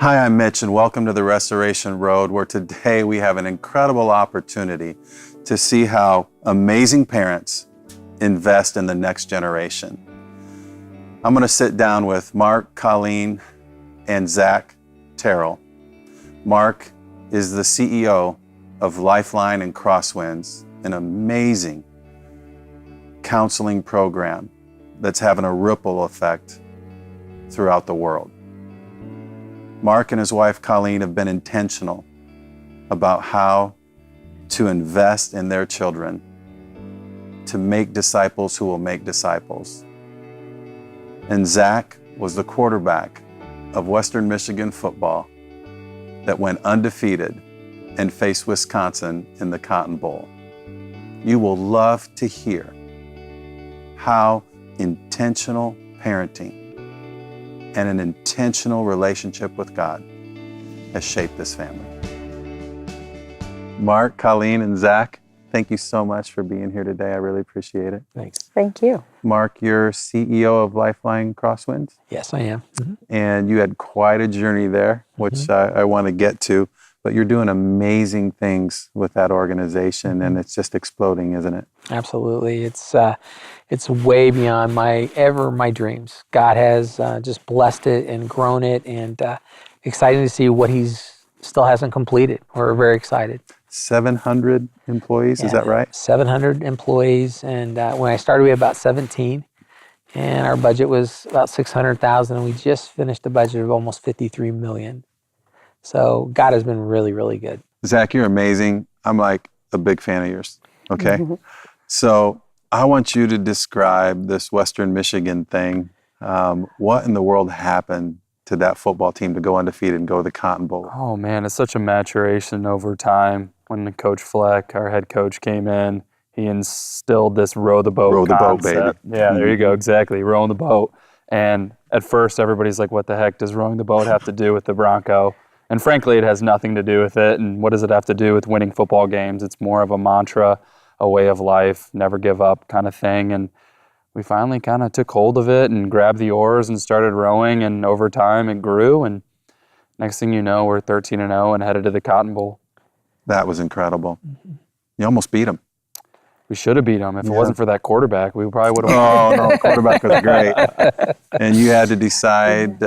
Hi, I'm Mitch, and welcome to the Restoration Road, where today we have an incredible opportunity to see how amazing parents invest in the next generation. I'm going to sit down with Mark, Colleen, and Zach Terrell. Mark is the CEO of Lifeline and Crosswinds, an amazing counseling program that's having a ripple effect throughout the world. Mark and his wife, Colleen, have been intentional about how to invest in their children to make disciples who will make disciples. And Zach was the quarterback of Western Michigan football that went undefeated and faced Wisconsin in the Cotton Bowl. You will love to hear how intentional parenting and an intentional relationship with God has shaped this family. Mark, Colleen, and Zach, thank you so much for being here today. I really appreciate it. Thanks. Thank you. Mark, you're CEO of Lifeline Crosswinds. Yes, I am. Mm-hmm. And you had quite a journey there, which I want to get to. But you're doing amazing things with that organization, and it's just exploding, isn't it? Absolutely. It's way beyond my dreams. God has just blessed it and grown it, and exciting to see what He's still hasn't completed. We're very excited. 700 employees, is that right? 700 employees, and when I started, we had about 17, and our budget was about $600,000, and we just finished a budget of almost $53 million. So God has been really, really good. Zach, you're amazing. I'm like a big fan of yours, okay? Mm-hmm. So I want you to describe this Western Michigan thing. What in the world happened to that football team to go undefeated and go to the Cotton Bowl? Oh man, it's such a maturation over time. When Coach Fleck, our head coach, came in, he instilled this row the boat concept. Baby. Yeah, there you go, exactly, rowing the boat. And at first everybody's like, what the heck does rowing the boat have to do with the Bronco? And frankly, it has nothing to do with it. And what does it have to do with winning football games? It's more of a mantra, a way of life, never give up kind of thing. And we finally kind of took hold of it and grabbed the oars and started rowing. And over time, it grew. And next thing you know, we're 13-0 and headed to the Cotton Bowl. That was incredible. Mm-hmm. You almost beat them. We should have beat them. If it wasn't for that quarterback, we probably would have. Oh, no, the quarterback was great. And you had to decide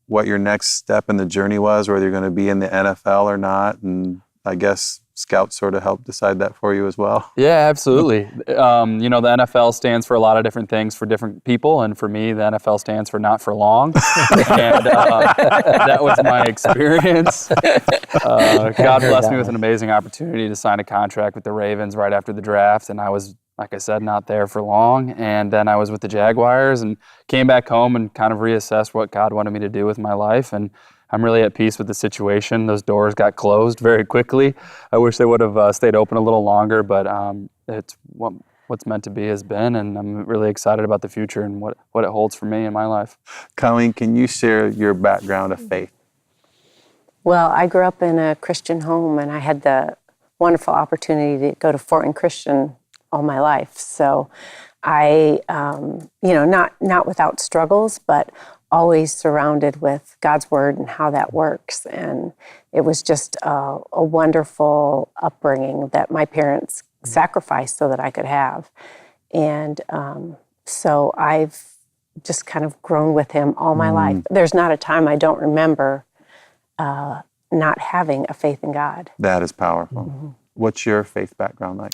what your next step in the journey was, whether you're going to be in the NFL or not. And I guess scouts sort of helped decide that for you as well. Yeah, absolutely. The NFL stands for a lot of different things for different people. And for me, the NFL stands for not for long. And that was my experience. God blessed me with an amazing opportunity to sign a contract with the Ravens right after the draft. And I was, like I said, not there for long. And then I was with the Jaguars and came back home and kind of reassessed what God wanted me to do with my life. And I'm really at peace with the situation. Those doors got closed very quickly. I wish they would have stayed open a little longer, but it's what's meant to be has been, and I'm really excited about the future and what it holds for me in my life. Colleen, can you share your background of faith? Well, I grew up in a Christian home, and I had the wonderful opportunity to go to Fort and Christian all my life. So I, not without struggles, but always surrounded with God's Word and how that works. And it was just a wonderful upbringing that my parents sacrificed so that I could have. And so I've just kind of grown with Him all my life. There's not a time I don't remember not having a faith in God. That is powerful. Mm-hmm. What's your faith background like?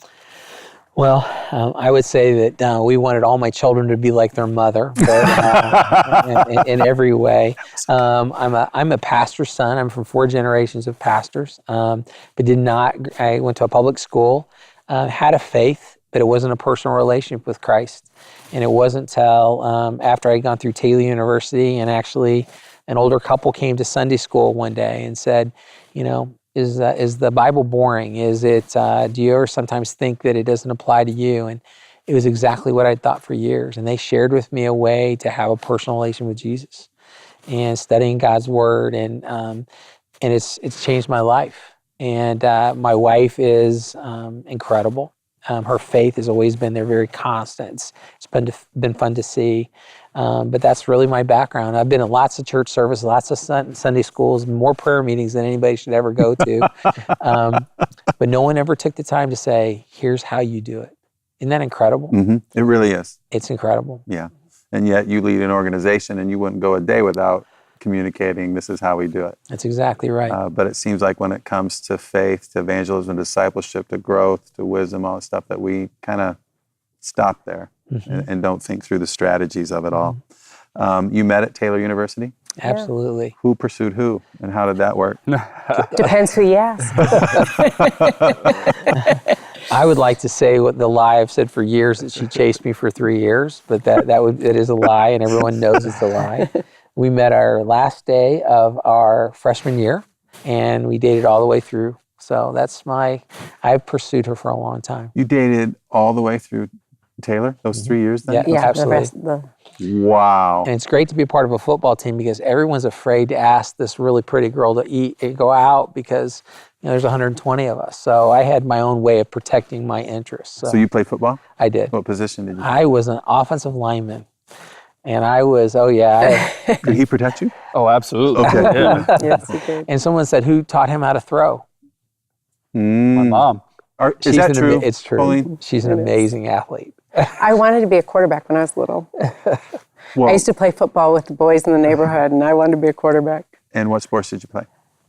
Well, I would say that we wanted all my children to be like their mother, but, in every way. I'm a pastor's son. I'm from 4 generations of pastors, but I went to a public school, had a faith, but it wasn't a personal relationship with Christ. And it wasn't until after I'd gone through Taylor University, and actually an older couple came to Sunday school one day and said, is the Bible boring? Is it? Do you ever sometimes think that it doesn't apply to you? And it was exactly what I'd thought for years. And they shared with me a way to have a personal relation with Jesus, and studying God's Word, and it's changed my life. And my wife is incredible. Her faith has always been there, very constant. It's been fun to see. But that's really my background. I've been in lots of church service, lots of Sunday schools, more prayer meetings than anybody should ever go to. But no one ever took the time to say, here's how you do it. Isn't that incredible? Mm-hmm. It really is. It's incredible. Yeah. And yet you lead an organization and you wouldn't go a day without communicating, this is how we do it. That's exactly right. But it seems like when it comes to faith, to evangelism, discipleship, to growth, to wisdom, all that stuff, that we kind of stop there and don't think through the strategies of it all. You met at Taylor University? Absolutely. Who pursued who, and how did that work? Depends who you ask. I would like to say what the lie I've said for years, that she chased me for 3 years, but it is a lie, and everyone knows it's a lie. We met our last day of our freshman year, and we dated all the way through. So I've pursued her for a long time. You dated all the way through Taylor, those 3 years then? Yeah, absolutely. Wow. And it's great to be a part of a football team because everyone's afraid to ask this really pretty girl to eat and go out because there's 120 of us. So I had my own way of protecting my interests. So you played football? I did. What position did you play? I was an offensive lineman. And I was, Did he protect you? Oh, absolutely. Okay. Yeah. Yes, he did. and someone said, who taught him how to throw? My mom. Is that true? It's true. Colleen? She's an amazing athlete. I wanted to be a quarterback when I was little. Well, I used to play football with the boys in the neighborhood, and I wanted to be a quarterback. and what sports did you play?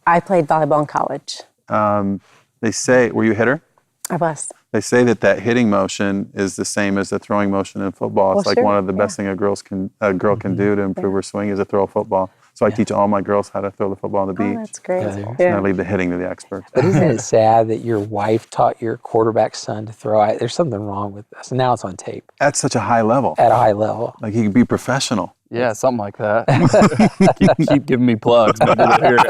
I played volleyball in college. They say, were you a hitter? I was. They say that hitting motion is the same as the throwing motion in football. It's Well, like sure, one of the best thing a girl can do to improve her swing is to throw a football. So I teach all my girls how to throw the football on the beach. Oh, that's great. And I leave the hitting to the experts. But isn't it sad that your wife taught your quarterback son to throw? There's something wrong with this. And now it's on tape At such a high level. at a high level. Like he could be professional. Yeah, something like that. keep giving me plugs. Maybe they'll hear it.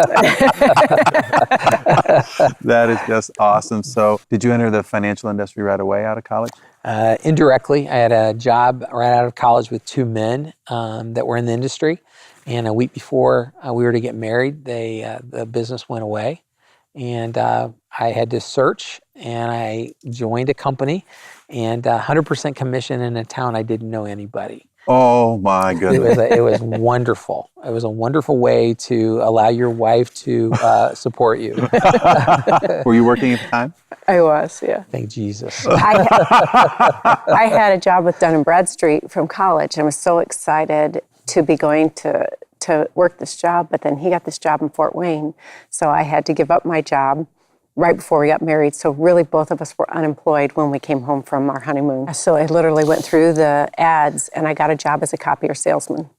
That is just awesome. So did you enter the financial industry right away out of college? Indirectly, I had a job right out of college with 2 men that were in the industry. And a week before we were to get married, the business went away. And I had to search, and I joined a company, and 100% commission in a town I didn't know anybody. Oh my goodness. It was wonderful. It was a wonderful way to allow your wife to support you. Were you working at the time? I was, yeah. Thank Jesus. I had a job with Dun & Bradstreet from college, and I was so excited to be going to work this job, but then he got this job in Fort Wayne, so I had to give up my job right before we got married. So really both of us were unemployed when we came home from our honeymoon. So I literally went through the ads and I got a job as a copier salesman.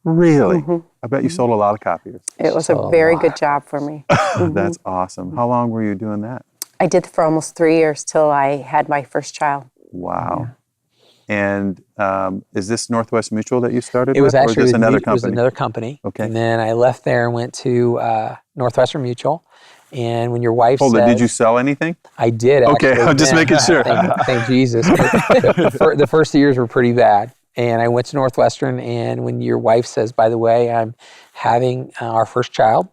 Really? I bet you sold a lot of copiers. It was a very good job for me. That's awesome. How long were you doing that? I did for almost 3 years till I had my first child. Wow. And is this Northwest Mutual that you started It was with, actually or is this another it was company? another company. Okay. And then I left there and went to Northwestern Mutual. And when your wife Hold says, it, did you sell anything? I did. Okay, actually. I'm just making sure. Thank Jesus. But the first years were pretty bad. And I went to Northwestern, and when your wife says, by the way, I'm having our first child,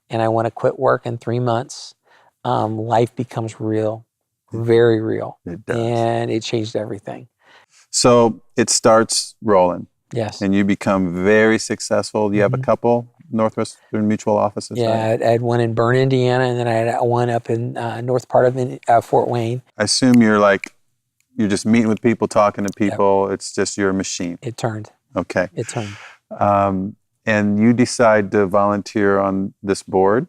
and I want to quit work in 3 months, life becomes real, very real. It does. And it changed everything. So it starts rolling, Yes. and you become very successful. You have a couple Northwestern Mutual offices, Yeah, right? I had one in Bern, Indiana, and then I had one up in north part of Fort Wayne. I assume you're just meeting with people, talking to people. It's just your machine. It turned. Okay. It turned. And you decide to volunteer on this board.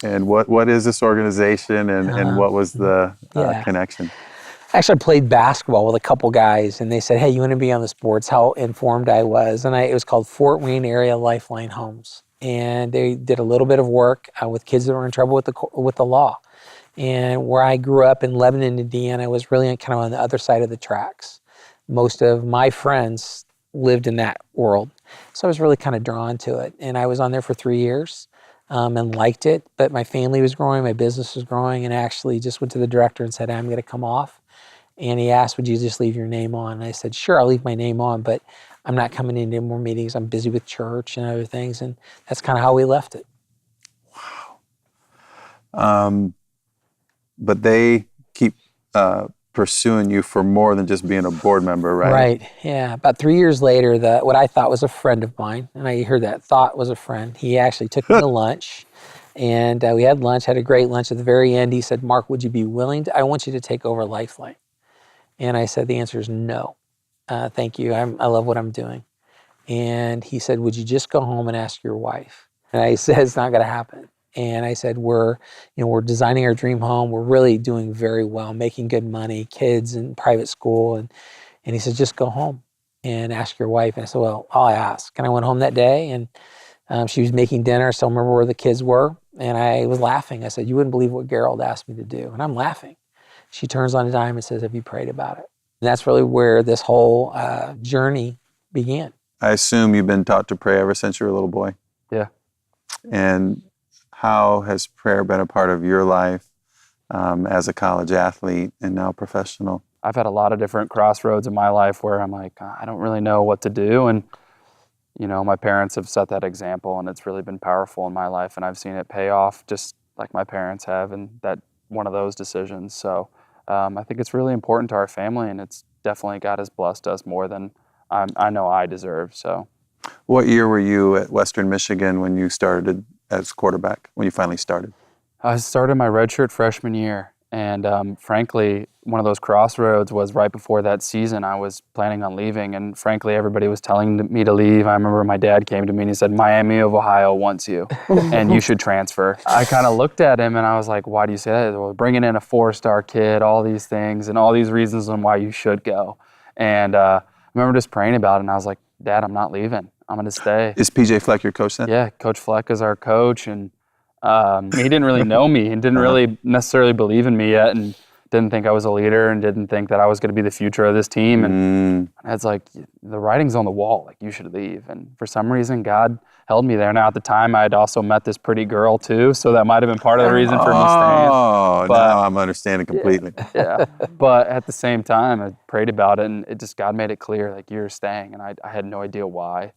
And what is this organization, and what was the connection? Actually, I played basketball with a couple guys, and they said, hey, you want to be on this board? It's how informed I was. And it was called Fort Wayne Area Lifeline Homes. And they did a little bit of work with kids that were in trouble with the law. And where I grew up in Lebanon, Indiana, was really kind of on the other side of the tracks. Most of my friends lived in that world. So I was really kind of drawn to it. And I was on there for 3 years and liked it. But my family was growing, my business was growing, and I actually just went to the director and said, I'm going to come off. And he asked, would you just leave your name on? And I said, sure, I'll leave my name on, but I'm not coming into more meetings. I'm busy with church and other things. And that's kind of how we left it. But they keep pursuing you for more than just being a board member, right? Right. Yeah. About 3 years later, what I thought was a friend of mine, and I heard that thought was a friend, he actually took me to lunch, and we had lunch, had a great lunch. At the very end, he said, "Mark, would you be willing to, I want you to take over Lifeline." And I said, the answer is no. Thank you. I love what I'm doing. And he said, "Would you just go home and ask your wife?" And I said, "It's not going to happen." And I said, we're designing our dream home. We're really doing very well, making good money, kids in private school. And he said, "Just go home and ask your wife." And I said, "Well, I'll ask." And I went home that day, and she was making dinner. I still remember where the kids were. And I was laughing. I said, "You wouldn't believe what Gerald asked me to do." And I'm laughing. She turns on a dime and says, "Have you prayed about it?" And that's really where this whole journey began. I assume you've been taught to pray ever since you were a little boy. Yeah. And how has prayer been a part of your life as a college athlete and now professional? I've had a lot of different crossroads in my life where I'm like, I don't really know what to do. And, my parents have set that example, and it's really been powerful in my life. And I've seen it pay off just like my parents have in that one of those decisions. So I think it's really important to our family, and it's definitely God has blessed us more than I know I deserve. So, What year were you at Western Michigan when you started as quarterback, when you finally started? I started my redshirt freshman year, and frankly, one of those crossroads was right before that season. I was planning on leaving, and frankly, everybody was telling me to leave. I remember my dad came to me and he said, "Miami of Ohio wants you, and you should transfer." I kind of looked at him and I was like, "Why do you say that?" "Well, bringing in a 4-star kid, all these things, and all these reasons on why you should go." And I remember just praying about it, and I was like, "Dad, I'm not leaving. I'm going to stay." Is PJ Fleck your coach then? Yeah, Coach Fleck is our coach, and he didn't really know me and didn't really necessarily believe in me yet, and didn't think I was a leader and didn't think that I was going to be the future of this team. And it's like, the writing's on the wall, like, you should leave. And for some reason, God held me there. Now, at the time, I had also met this pretty girl too, so that might have been part of the reason for me staying. Oh, now I'm understanding completely. Yeah. But at the same time, I prayed about it, and God made it clear, like, you're staying. And I had no idea why.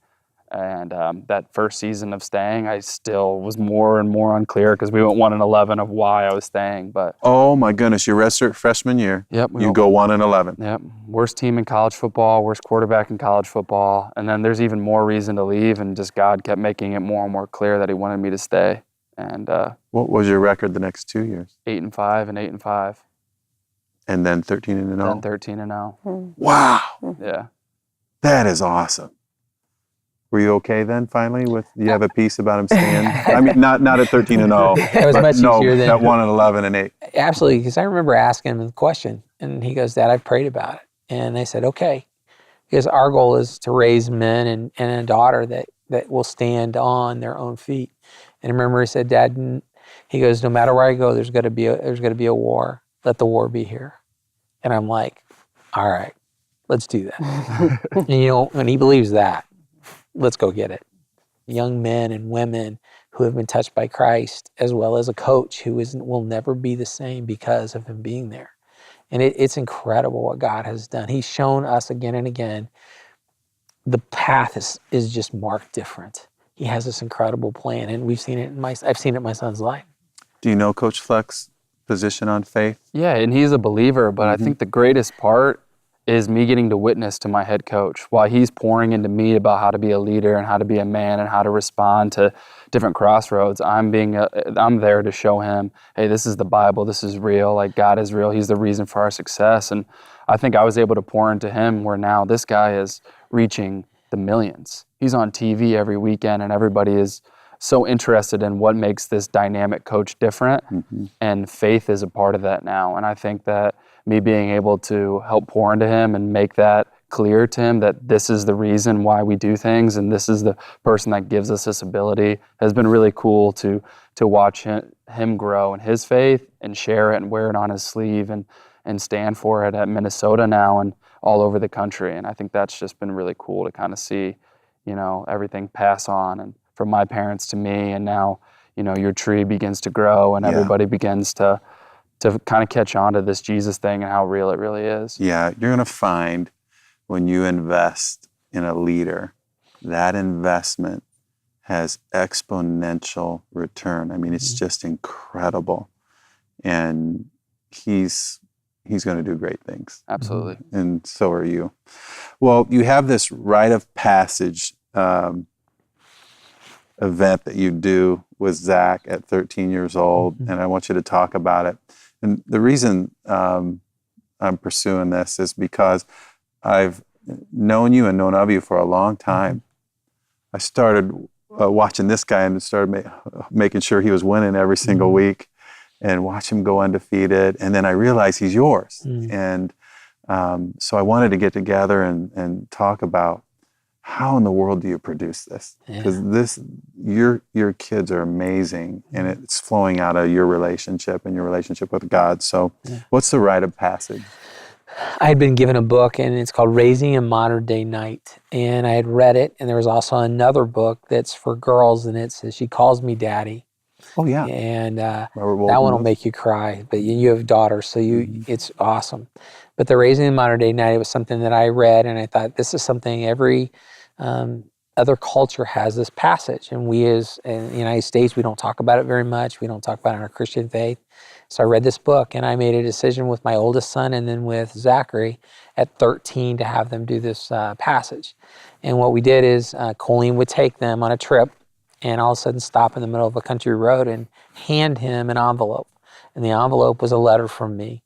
And that first season of staying, I still was more and more unclear because we went 1-11 of why I was staying. But oh my goodness, your redshirt freshman year, yep, you go 1-11. Yep, worst team in college football, worst quarterback in college football, and then there's even more reason to leave. And just God kept making it more and more clear that He wanted me to stay. And what was your record the next 2 years? 8-5 and 8-5. And then 13-0. Then 13-0. Wow, Yeah. that is awesome. Were you okay then, finally, with, you have a piece about him staying? I mean, not at 13-0. It was much easier than at 1-11 and 8. Absolutely, because I remember asking him the question, and he goes, "Dad, I've prayed about it." And they said, "Okay," because our goal is to raise men and a daughter that will stand on their own feet. And I remember he said, "Dad," he goes, "no matter where I go, there's going to be a war. Let the war be here." And I'm like, "All right, let's do that." And when he believes that, let's go get it. Young men and women who have been touched by Christ, as well as a coach who will never be the same because of him being there. And it's incredible what God has done. He's shown us again and again the path is just marked different. He has this incredible plan, and we've seen it I've seen it in my son's life. Do you know Coach Fleck's position on faith? Yeah, and he's a believer, but I think the greatest part is me getting to witness to my head coach while he's pouring into me about how to be a leader and how to be a man and how to respond to different crossroads. I'm there to show him, hey, this is the Bible, this is real, like God is real, He's the reason for our success. And I think I was able to pour into him where now this guy is reaching the millions. He's on TV every weekend, and everybody is so interested in what makes this dynamic coach different, and faith is a part of that now. And I think that me being able to help pour into him and make that clear to him that this is the reason why we do things and this is the person that gives us this ability has been really cool to watch him grow in his faith and share it and wear it on his sleeve and stand for it at Minnesota now and all over the country. And I think that's just been really cool to kind of see, everything pass on, and from my parents to me, and now, your tree begins to grow and everybody begins to kind of catch on to this Jesus thing and how real it really is. Yeah, you're going to find when you invest in a leader, that investment has exponential return. I mean, it's just incredible. And he's he's going to do great things. Absolutely. And so are you. Well, you have this rite of passage event that you do with Zach at 13 years old, and I want you to talk about it. And the reason I'm pursuing this is because I've known you and known of you for a long time. I started watching this guy and started making sure he was winning every single week and watch him go undefeated. And then I realized he's yours. And so I wanted to get together and talk about how in the world do you produce this? Because your kids are amazing, and it's flowing out of your relationship and your relationship with God. So what's the rite of passage? I had been given a book, and it's called Raising a Modern Day Knight. And I had read it, and there was also another book that's for girls, and it says, She Calls Me Daddy. Oh, yeah. And that one will make you cry, but you have daughters, so it's awesome. But the Raising a Modern Day Knight, it was something that I read, and I thought, this is something every other culture has this passage. And we as in the United States, we don't talk about it very much. We don't talk about it in our Christian faith. So I read this book, and I made a decision with my oldest son and then with Zachary at 13 to have them do this passage. And what we did is Colleen would take them on a trip and all of a sudden stop in the middle of a country road and hand him an envelope. And the envelope was a letter from me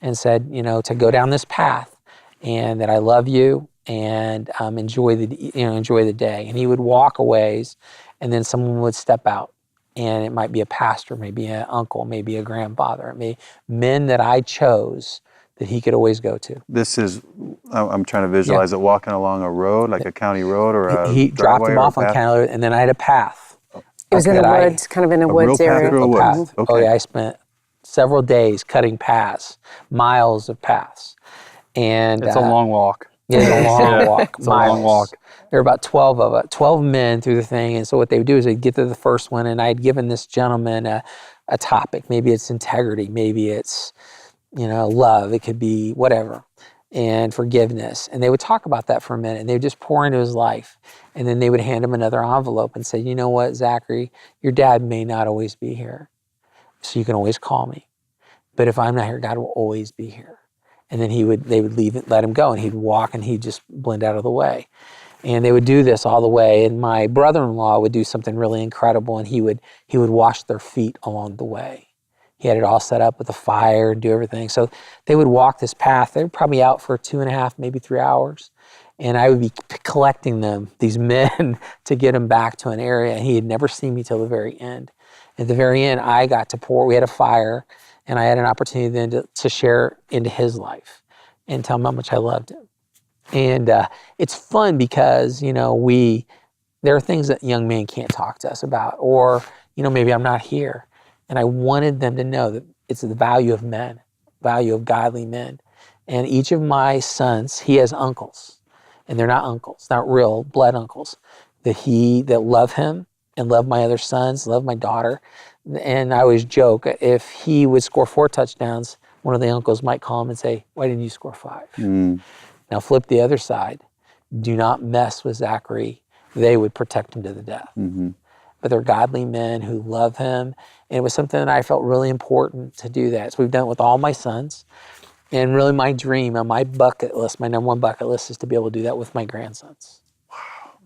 and said, to go down this path and that I love you and enjoy the day. And he would walk a ways, and then someone would step out. And it might be a pastor, maybe an uncle, maybe a grandfather, men that I chose that he could always go to. This is, I'm trying to visualize it, walking along a road, like a county road or a He dropped him off on county road, and then I had a path. It was in the woods, kind of in a woods area. Woods. Okay. Oh yeah, I spent several days cutting paths, miles of paths. And It's a long walk. Yeah, it's a long walk. It's a long walk. There were about 12 men through the thing. And so what they would do is they'd get to the first one, and I had given this gentleman a topic. Maybe it's integrity. Maybe it's, love. It could be whatever. And forgiveness. And they would talk about that for a minute, and they would just pour into his life. And then they would hand him another envelope and say, you know what, Zachary, your dad may not always be here. So you can always call me. But if I'm not here, God will always be here. And then they would leave it, let him go, and he'd walk, and he'd just blend out of the way. And they would do this all the way. And my brother-in-law would do something really incredible, and he would wash their feet along the way. He had it all set up with a fire and do everything. So they would walk this path. They were probably out for 2.5, maybe 3 hours. And I would be collecting them, these men, to get them back to an area. And he had never seen me till the very end. At the very end, I got to pour. We had a fire. And I had an opportunity then to share into his life and tell him how much I loved him. And it's fun because, there are things that young men can't talk to us about, or, maybe I'm not here. And I wanted them to know that it's the value of men, value of godly men. And each of my sons, he has uncles, and they're not uncles, not real blood uncles, that love him and love my other sons, love my daughter. And I always joke, if he would score 4 touchdowns, one of the uncles might call him and say, why didn't you score 5? Now flip the other side. Do not mess with Zachary. They would protect him to the death. But they're godly men who love him. And it was something that I felt really important to do that. So we've done it with all my sons. And really my dream on my bucket list, my number one bucket list, is to be able to do that with my grandsons. Wow.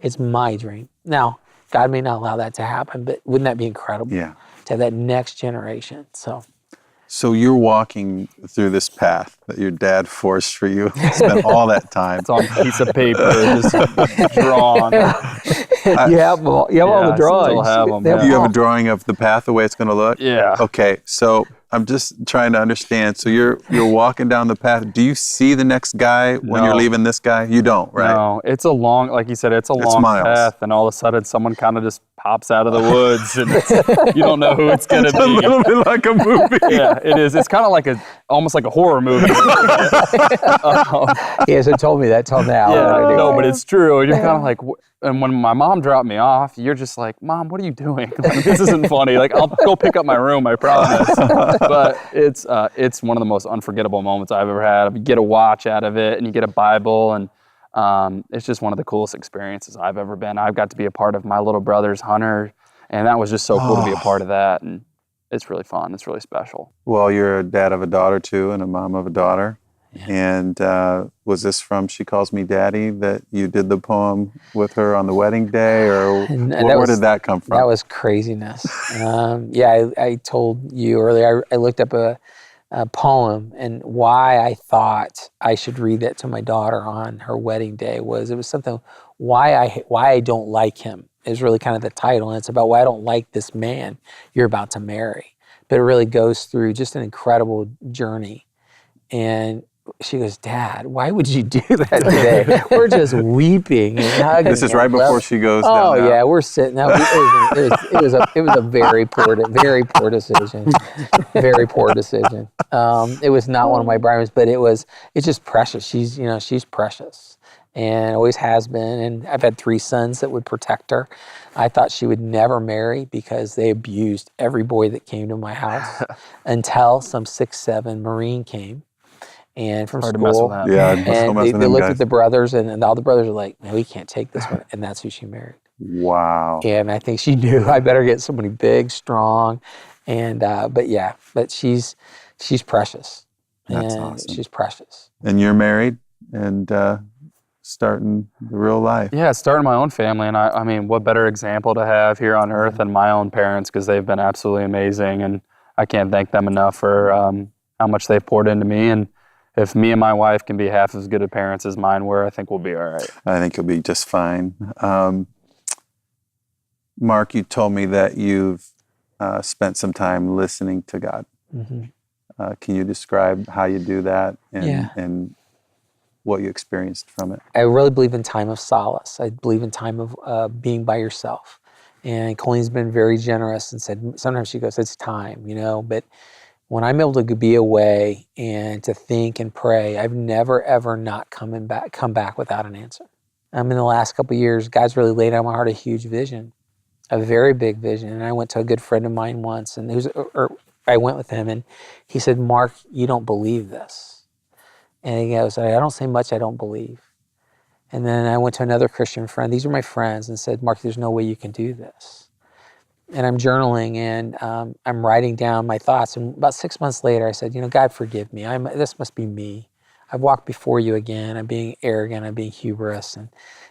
It's my dream. Now, God may not allow that to happen, but wouldn't that be incredible? Yeah. To have that next generation. So you're walking through this path that your dad forced for you, spent all that time. It's on a piece of paper, just drawn. You have all the drawings. I still have them. Do you have a drawing of the path, the way it's going to look? Yeah. Okay, so I'm just trying to understand. So you're walking down the path. Do you see the next guy when you're leaving this guy? You don't, right? No, it's a long, like you said, it's long miles. path, and all of a sudden someone kind of just pops out of the woods, and you don't know who it's going to be. A little bit like a movie. Yeah, it is. It's kind of like almost like a horror movie. He hasn't told me that till now. Yeah, no, but it's true. And you're kind of like, and when my mom dropped me off, you're just like, Mom, what are you doing? Like, this isn't funny. Like, I'll go pick up my room, I promise. But it's one of the most unforgettable moments I've ever had. You get a watch out of it, and you get a Bible, and it's just one of the coolest experiences I've ever been. I've got to be a part of my little brother's hunter, and that was just so cool to be a part of that. And it's really fun. It's really special. Well, you're a dad of a daughter too, and a mom of a daughter. Yeah. And was this from She Calls Me Daddy that you did the poem with her on the wedding day, or where did that come from? That was craziness. I told you earlier, I looked up a poem, and why I thought I should read that to my daughter on her wedding day it was something, why I don't like him is really kind of the title, and it's about why I don't like this man you're about to marry. But it really goes through just an incredible journey. And she goes, Dad, why would you do that today? We're just weeping and hugging. This is right before she goes down. Oh yeah, we're sitting out. It was a very poor decision. Very poor decision. It was not one of my priorities, but it's just precious. She's precious and always has been. And I've had 3 sons that would protect her. I thought she would never marry because they abused every boy that came to my house until some 6'7" Marine came. And from Hard school, to mess with that. Yeah, and they looked at the brothers, and all the brothers are like, "Man, we can't take this one," and that's who she married. Wow. And I think she knew I better get somebody big, strong, and but she's precious. That's and awesome. She's precious. And you're married and starting the real life. Yeah, starting my own family, and I mean, what better example to have here on earth than my own parents, because they've been absolutely amazing, and I can't thank them enough for how much they've poured into me. And if me and my wife can be half as good of parents as mine were, I think we'll be all right. I think you'll be just fine. Mark, you told me that you've spent some time listening to God. Mm-hmm. Can you describe how you do that Yeah. and what you experienced from it? I really believe in time of solace. I believe in time of being by yourself. And Colleen's been very generous and said, sometimes she goes, it's time, but when I'm able to be away and to think and pray, I've never, ever not come back without an answer. In the last couple of years, God's really laid on my heart a huge vision, a very big vision. And I went to a good friend of mine once, and I went with him, and he said, Mark, you don't believe this. And he goes, I don't say much I don't believe. And then I went to another Christian friend. These are my friends, and said, Mark, there's no way you can do this. And I'm journaling, and I'm writing down my thoughts. And about 6 months later, I said, God, forgive me. This must be me. I've walked before you again. I'm being arrogant. I'm being hubris. And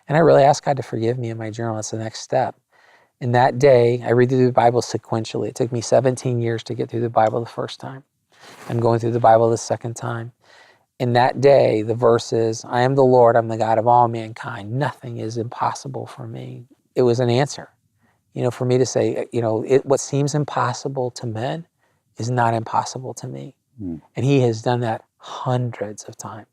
I really asked God to forgive me in my journal. That's the next step. And that day, I read through the Bible sequentially. It took me 17 years to get through the Bible the first time. I'm going through the Bible the second time. And that day, the verse is, I am the Lord. I'm the God of all mankind. Nothing is impossible for me. It was an answer. For me to say, what seems impossible to men is not impossible to me. Mm. And he has done that hundreds of times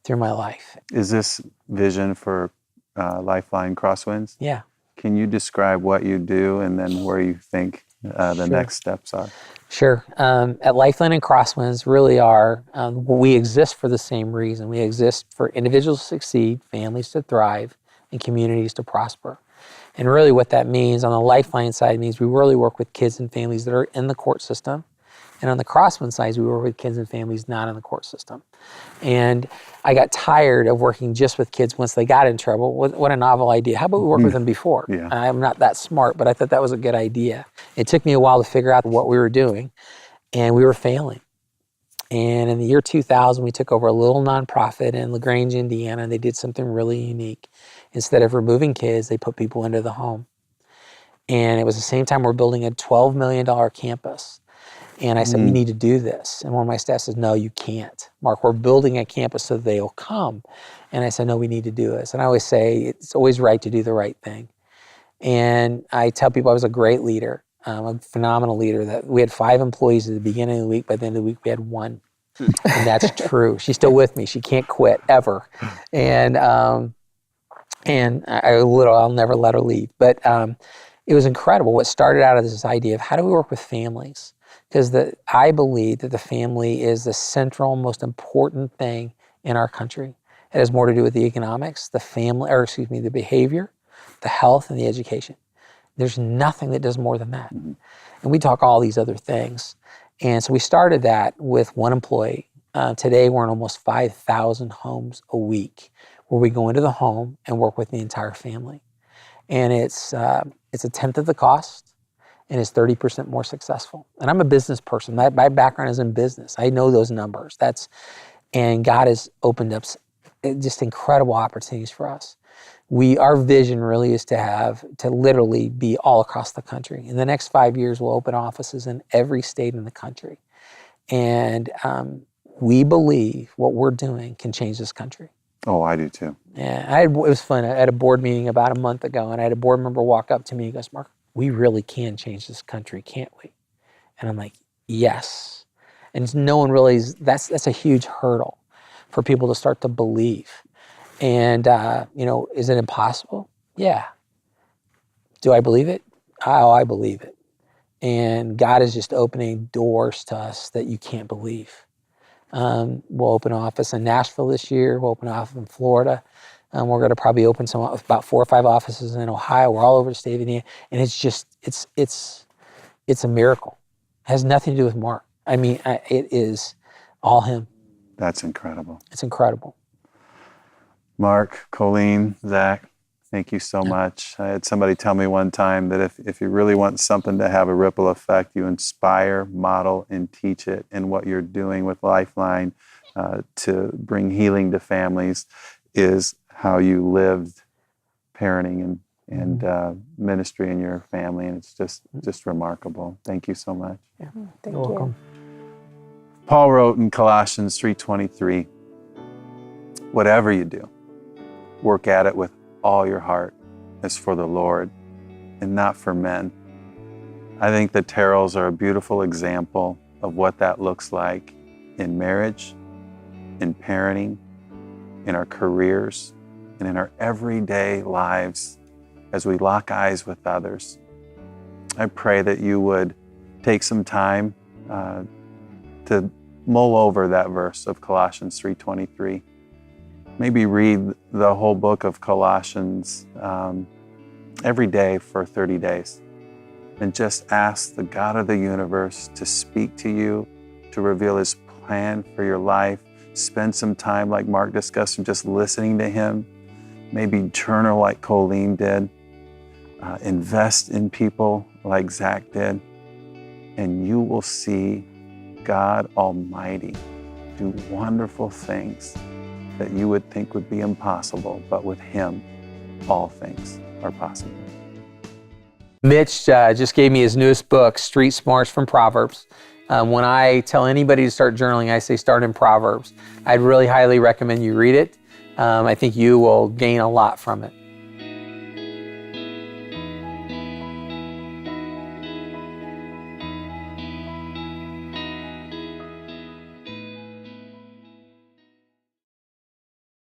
through my life. Is this vision for Lifeline Crosswinds? Yeah. Can you describe what you do and then where you think the next steps are? Sure. At Lifeline and Crosswinds really are, we exist for the same reason. We exist for individuals to succeed, families to thrive, and communities to prosper. And really what that means on the Lifeline side means we really work with kids and families that are in the court system. And on the Crosswind side, we work with kids and families not in the court system. And I got tired of working just with kids once they got in trouble. What a novel idea. How about we work with them before? Yeah. I'm not that smart, but I thought that was a good idea. It took me a while to figure out what we were doing, and we were failing. And in the year 2000, we took over a little nonprofit in LaGrange, Indiana, and they did something really unique. Instead of removing kids, they put people into the home. And it was the same time we're building a $12 million campus. And I said, we need to do this. And one of my staff says, no, you can't. Mark, we're building a campus so they'll come. And I said, no, we need to do this. And I always say, it's always right to do the right thing. And I tell people I was a great leader, a phenomenal leader. That we had 5 employees at the beginning of the week. By the end of the week, we had 1. And that's true. She's still with me. She can't quit, ever. And I'll never let her leave. But it was incredible. What started out as this idea of how do we work with families? Because I believe that the family is the central, most important thing in our country. It has more to do with the economics, the behavior, the health, and the education. There's nothing that does more than that. Mm-hmm. And we talk all these other things. And so we started that with 1 employee. Today, we're in almost 5,000 homes a week where we go into the home and work with the entire family. And it's a tenth of the cost. and is 30% more successful. And I'm a business person. My background is in business. I know those numbers. And God has opened up just incredible opportunities for us. Our vision really is to literally be all across the country. In the next 5 years, we'll open offices in every state in the country. And we believe what we're doing can change this country. Oh, I do too. Yeah, it was fun. I had a board meeting about a month ago, and I had a board member walk up to me and goes, "Mark, we really can change this country, can't we?" And I'm like, yes. And no one really, that's a huge hurdle for people to start to believe. And, is it impossible? Yeah. Do I believe it? Oh, I believe it. And God is just opening doors to us that you can't believe. We'll open an office in Nashville this year. We'll open an office in Florida. We're going to probably open about 4 or 5 offices in Ohio. We're all over the state of Indiana. And it's a miracle. It has nothing to do with Mark. I mean, it is all him. That's incredible. It's incredible. Mark, Colleen, Zach, thank you so much. I had somebody tell me one time that if you really want something to have a ripple effect, you inspire, model, and teach it. And what you're doing with Lifeline to bring healing to families is how you lived parenting and ministry in your family. And it's just remarkable. Thank you so much. Yeah, thank You're welcome. Paul wrote in Colossians 3:23, whatever you do, work at it with all your heart as for the Lord and not for men. I think the Terrells are a beautiful example of what that looks like in marriage, in parenting, in our careers, and in our everyday lives as we lock eyes with others. I pray that you would take some time to mull over that verse of Colossians 3:23. Maybe read the whole book of Colossians every day for 30 days and just ask the God of the universe to speak to you, to reveal his plan for your life. Spend some time, like Mark discussed, and just listening to him. Maybe journal like Colleen did. Invest in people like Zach did. And you will see God Almighty do wonderful things that you would think would be impossible, but with him, all things are possible. Mitch just gave me his newest book, Street Smarts from Proverbs. When I tell anybody to start journaling, I say start in Proverbs. I'd really highly recommend you read it. I think you will gain a lot from it.